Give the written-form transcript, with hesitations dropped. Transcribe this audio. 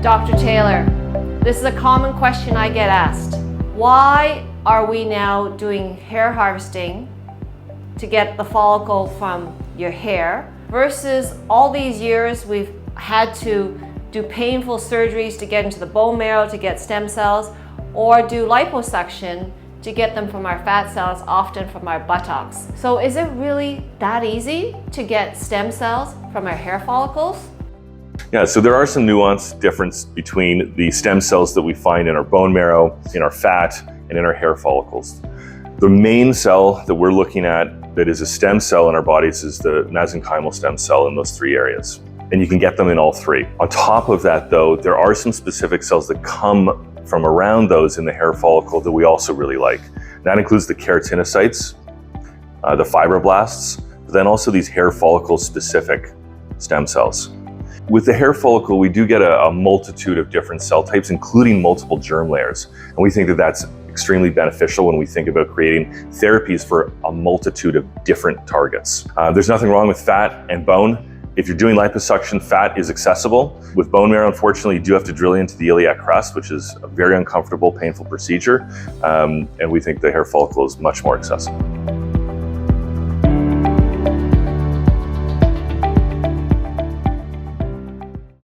Dr. Taylor, this is a common question I get asked. Why are we now doing hair harvesting to get the follicle from your hair versus all these years we've had to do painful surgeries to get into the bone marrow to get stem cells, or do liposuction to get them from our fat cells, often from our buttocks? So is it really that easy to get stem cells from our hair follicles? Yeah, so there are some nuanced difference between the stem cells that we find in our bone marrow, in our fat, and in our hair follicles. The main cell that we're looking at that is a stem cell in our bodies is the mesenchymal stem cell in those three areas. And you can get them in all three. On top of that though, there are some specific cells that come from around those in the hair follicle that we also really like. That includes the keratinocytes, the fibroblasts, but then also these hair follicle specific stem cells. With the hair follicle, we do get a multitude of different cell types, including multiple germ layers. And we think that that's extremely beneficial when we think about creating therapies for a multitude of different targets. There's nothing wrong with fat and bone. If you're doing liposuction, fat is accessible. With bone marrow, unfortunately, you do have to drill into the iliac crest, which is a very uncomfortable, painful procedure. And we think the hair follicle is much more accessible.